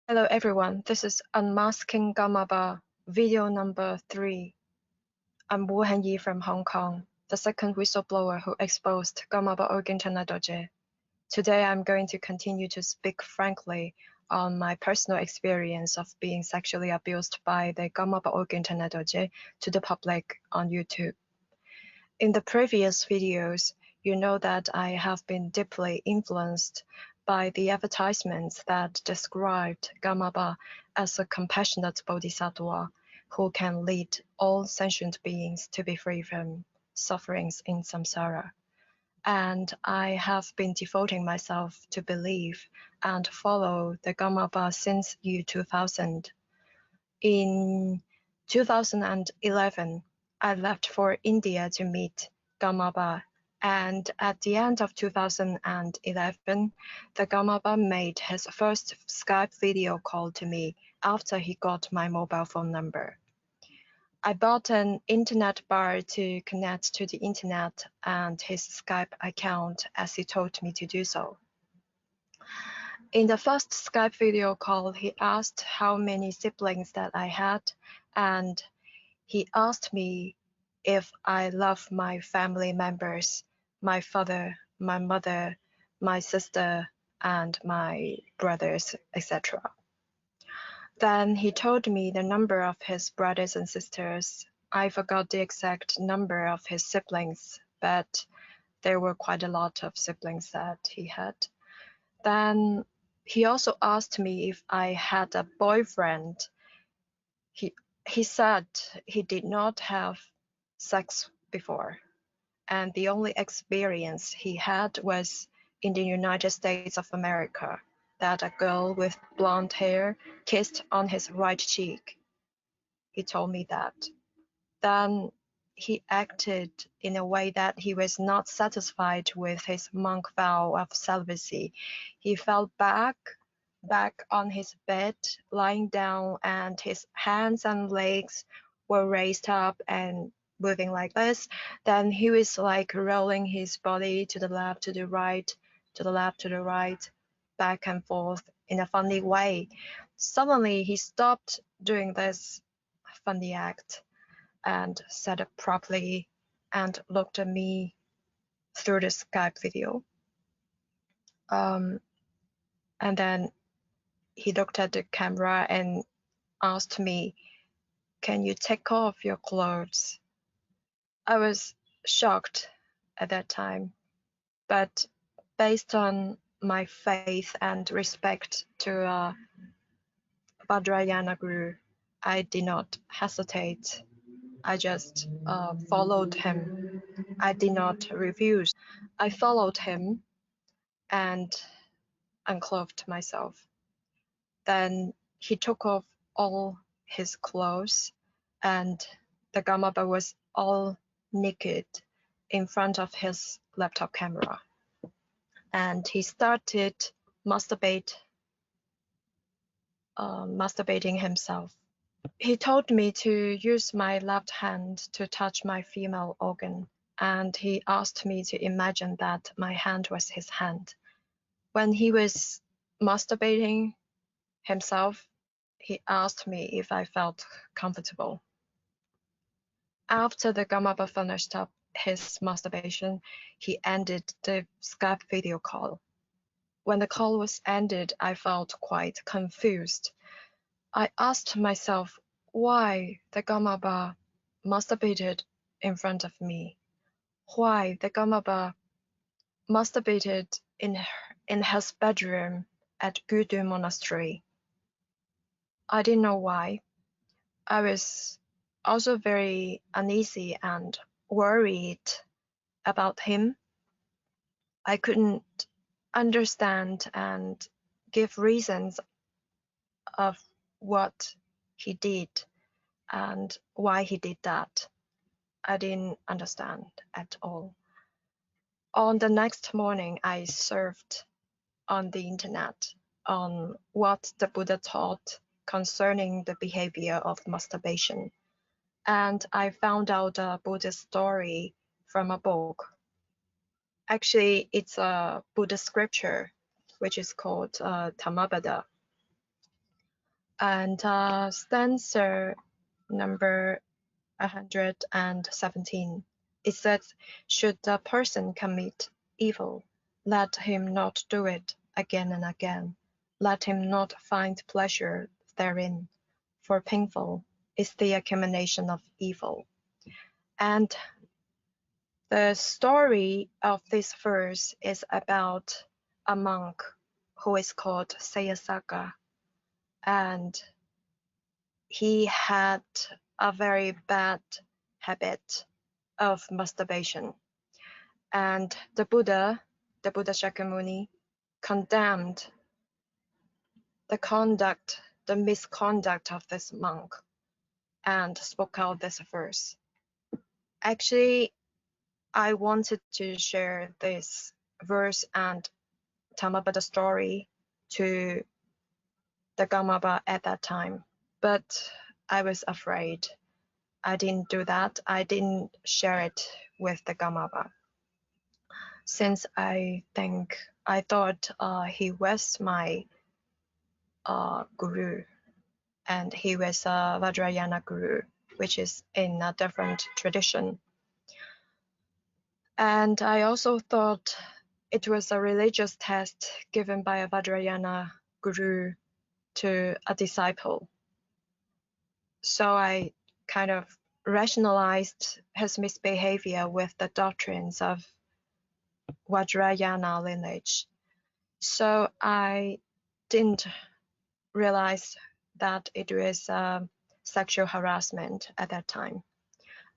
Hello everyone, this is Unmasking Karmapa video number 3. I'm Wu Hang-yee from Hong Kong, the second whistleblower who exposed Karmapa Orgyen Trinley Dorje. Today I'm going to continue to speak frankly on my personal experience of being sexually abused by the Karmapa Orgyen Trinley Dorje to the public on YouTube. In the previous videos, you know that I have been deeply influenced by the advertisements that described Karmapa as a compassionate bodhisattva who can lead all sentient beings to be free from sufferings in samsara. And I have been devoting myself to believe and follow the Karmapa since year 2000. In 2011, I left for India to meet Karmapa, and at the end of 2011, the Karmapa made his first Skype video call to me after he got my mobile phone number. I bought an internet bar to connect to the internet and his Skype account as he told me to do so. In the first Skype video call, he asked how many siblings that I had, and he asked me if I love my family members, my father, my mother, my sister, and my brothers, etc. Then he told me the number of his brothers and sisters. I forgot the exact number of his siblings, but there were quite a lot of siblings that he had. Then he also asked me if I had a boyfriend. He said he did not have sex before, and the only experience he had was in the United States of America, that a girl with blonde hair kissed on his right cheek. He told me that. Then he acted in a way that he was not satisfied with his monk vow of celibacy. He fell back on his bed, lying down, and his hands and legs were raised up and moving like this. Then he was like rolling his body to the left, to the right, to the left, to the right, back and forth in a funny way. Suddenly he stopped doing this funny act and sat up properly and looked at me through the Skype video. And then he looked at the camera and asked me, "Can you take off your clothes?" I was shocked at that time, but based on my faith and respect to Vajrayana Guru, I did not hesitate. I just followed him. I did not refuse. I followed him and unclothed myself. Then he took off all his clothes, and the Karmapa was all naked in front of his laptop camera. And he started masturbating himself. He told me to use my left hand to touch my female organ, and he asked me to imagine that my hand was his hand. When he was masturbating himself, he asked me if I felt comfortable. After the Karmapa finished up his masturbation, he ended the Skype video call. When the call was ended, I felt quite confused. I asked myself why the Karmapa masturbated in front of me, why the Karmapa masturbated in his bedroom at Gudu Monastery. I didn't know why. I was also very uneasy and worried about him. I couldn't understand and give reasons of what he did and why he did that. I didn't understand at all. On the next morning, I surfed on the internet on what the Buddha taught concerning the behavior of masturbation. And I found out a Buddhist story from a book. Actually, it's a Buddhist scripture, which is called Dhammapada. And stanza number 117, it says, should a person commit evil, let him not do it again and again. Let him not find pleasure therein, for painful is the accumulation of evil. And the story of this verse is about a monk who is called Sayasaka, and he had a very bad habit of masturbation. And the Buddha Shakyamuni, condemned the misconduct of this monk, and spoke out this verse. Actually, I wanted to share this verse and tell about the story to the Karmapa at that time, but I was afraid. I didn't do that. I didn't share it with the Karmapa, since I thought he was my guru, and he was a Vajrayana guru, which is in a different tradition. And I also thought it was a religious test given by a Vajrayana guru to a disciple. So I kind of rationalized his misbehavior with the doctrines of Vajrayana lineage. So I didn't realize that it was sexual harassment at that time.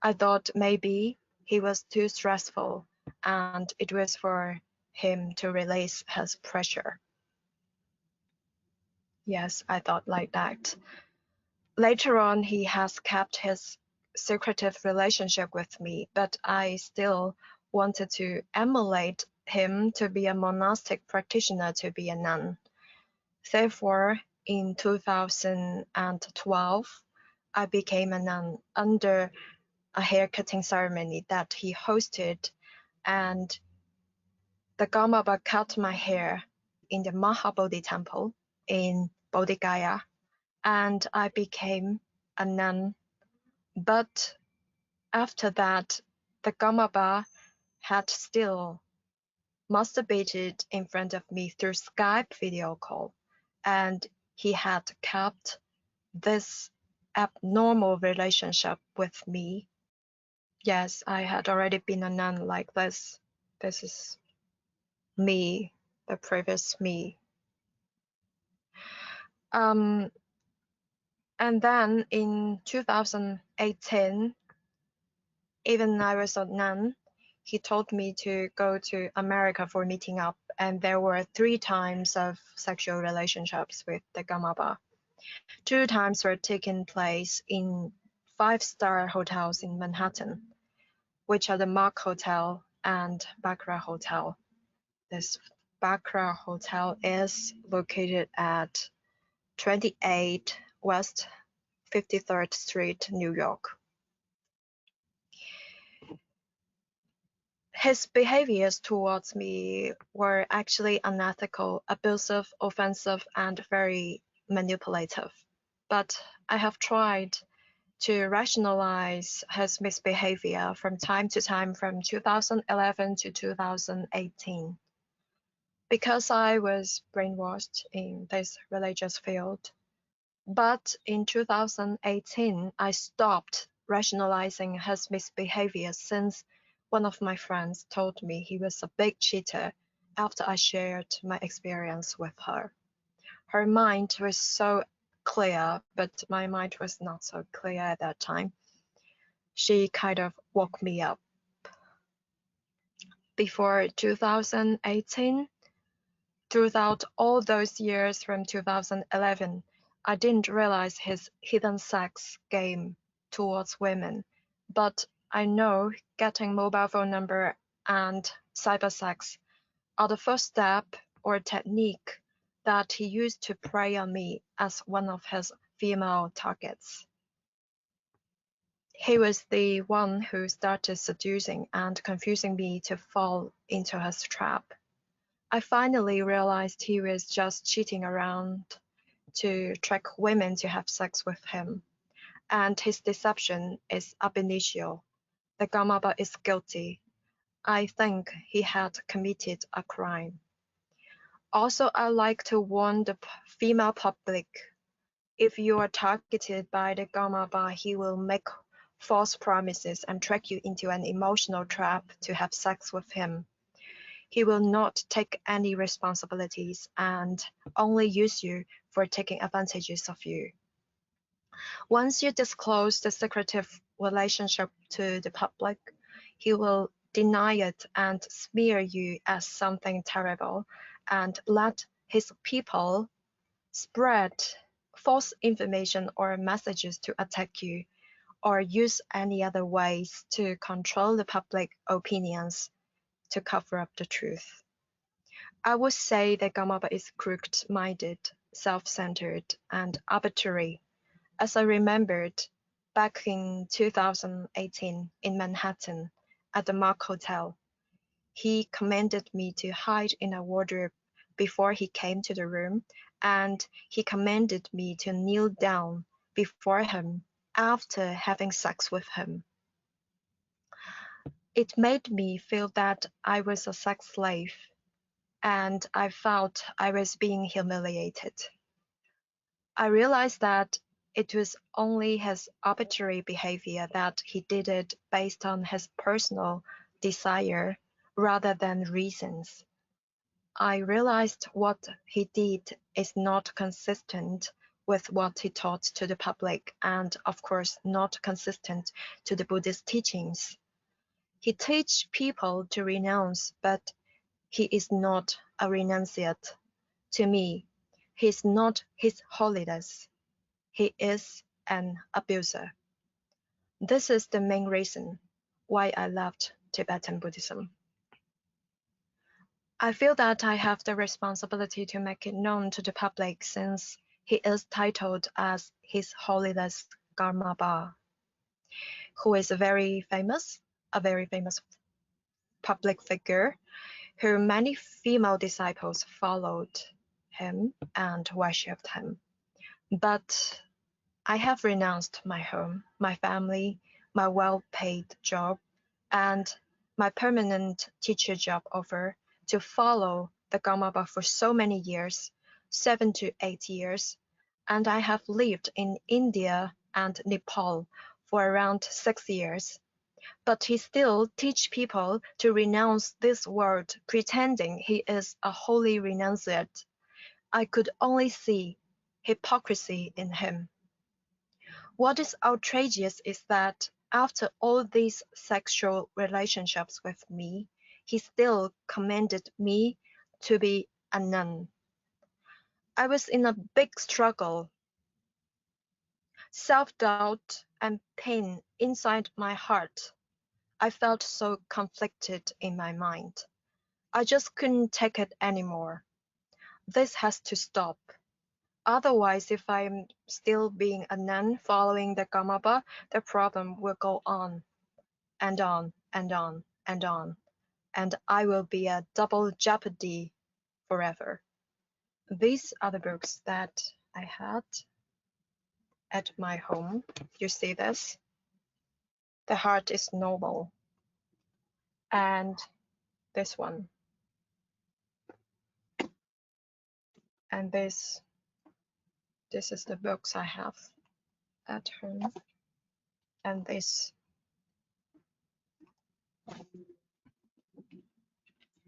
I thought maybe he was too stressful and it was for him to release his pressure. Yes, I thought like that. Later on, he has kept his secretive relationship with me, but I still wanted to emulate him to be a monastic practitioner, to be a nun. Therefore, in 2012, I became a nun under a haircutting ceremony that he hosted, and the Karmapa cut my hair in the Mahabodhi temple in Bodh Gaya, and I became a nun. But after that, the Karmapa had still masturbated in front of me through Skype video call, and he had kept this abnormal relationship with me. Yes, I had already been a nun like this. This is me, the previous me. And then in 2018, even I was a nun, he told me to go to America for meeting up, and there were 3 times of sexual relationships with the Karmapa. 2 times were taking place in 5-star hotels in Manhattan, which are the Mark Hotel and Baccarat Hotel. This Baccarat Hotel is located at 28 West 53rd Street, New York. His behaviors towards me were actually unethical, abusive, offensive, and very manipulative. But I have tried to rationalize his misbehavior from time to time from 2011 to 2018. Because I was brainwashed in this religious field. But in 2018, I stopped rationalizing his misbehavior since one of my friends told me he was a big cheater after I shared my experience with her. Her mind was so clear, but my mind was not so clear at that time. She kind of woke me up. Before 2018, throughout all those years from 2011, I didn't realize his hidden sex game towards women, but I know getting mobile phone number and cyber sex are the first step or technique that he used to prey on me as one of his female targets. He was the one who started seducing and confusing me to fall into his trap. I finally realized he was just cheating around to trick women to have sex with him, and his deception is ab initio. The Karmapa is guilty. I think he had committed a crime. Also, I like to warn the female public. If you are targeted by the Karmapa, he will make false promises and trick you into an emotional trap to have sex with him. He will not take any responsibilities and only use you for taking advantages of you. Once you disclose the secretive relationship to the public, he will deny it and smear you as something terrible and let his people spread false information or messages to attack you or use any other ways to control the public opinions to cover up the truth. I would say that Karmapa is crooked-minded, self-centered, and arbitrary. As I remembered, back in 2018 in Manhattan at the Mark Hotel, he commanded me to hide in a wardrobe before he came to the room, and he commanded me to kneel down before him after having sex with him. It made me feel that I was a sex slave, and I felt I was being humiliated. I realized that it was only his arbitrary behavior, that he did it based on his personal desire rather than reasons. I realized what he did is not consistent with what he taught to the public, and of course not consistent to the Buddhist teachings. He teaches people to renounce, but he is not a renunciate. To me, he is not His Holiness. He is an abuser. This is the main reason why I left Tibetan Buddhism. I feel that I have the responsibility to make it known to the public since he is titled as His Holiness Karmapa, who is a very famous public figure who many female disciples followed him and worshipped him. But I have renounced my home, my family, my well-paid job, and my permanent teacher job offer to follow the Karmapa for so many years, 7 to 8 years, and I have lived in India and Nepal for around 6 years. But he still teaches people to renounce this world, pretending he is a holy renunciate. I could only see hypocrisy in him. What is outrageous is that after all these sexual relationships with me, he still commanded me to be a nun. I was in a big struggle, self-doubt and pain inside my heart. I felt so conflicted in my mind. I just couldn't take it anymore. This has to stop. Otherwise, if I'm still being a nun following the Karmapa, the problem will go on and on and on and on, and I will be a double jeopardy forever. These are the books that I had at my home. You see this? The Heart is Noble. And this one. And this is the books I have at home. And this.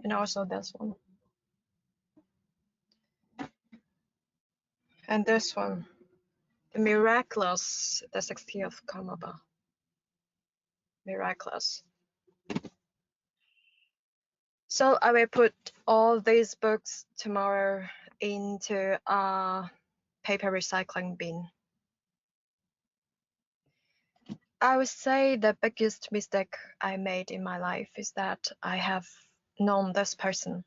And also this one. And this one. The Miraculous, the 60th Karmapa. Miraculous. So I will put all these books tomorrow into a paper recycling bin. I would say the biggest mistake I made in my life is that I have known this person.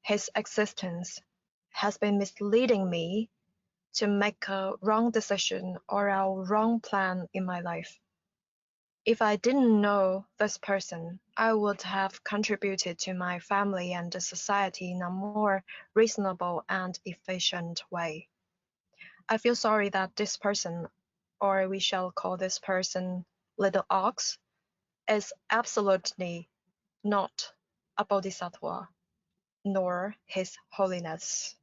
His existence has been misleading me to make a wrong decision or a wrong plan in my life. If I didn't know this person, I would have contributed to my family and the society in a more reasonable and efficient way. I feel sorry that this person, or we shall call this person Little Ox, is absolutely not a bodhisattva, nor His Holiness.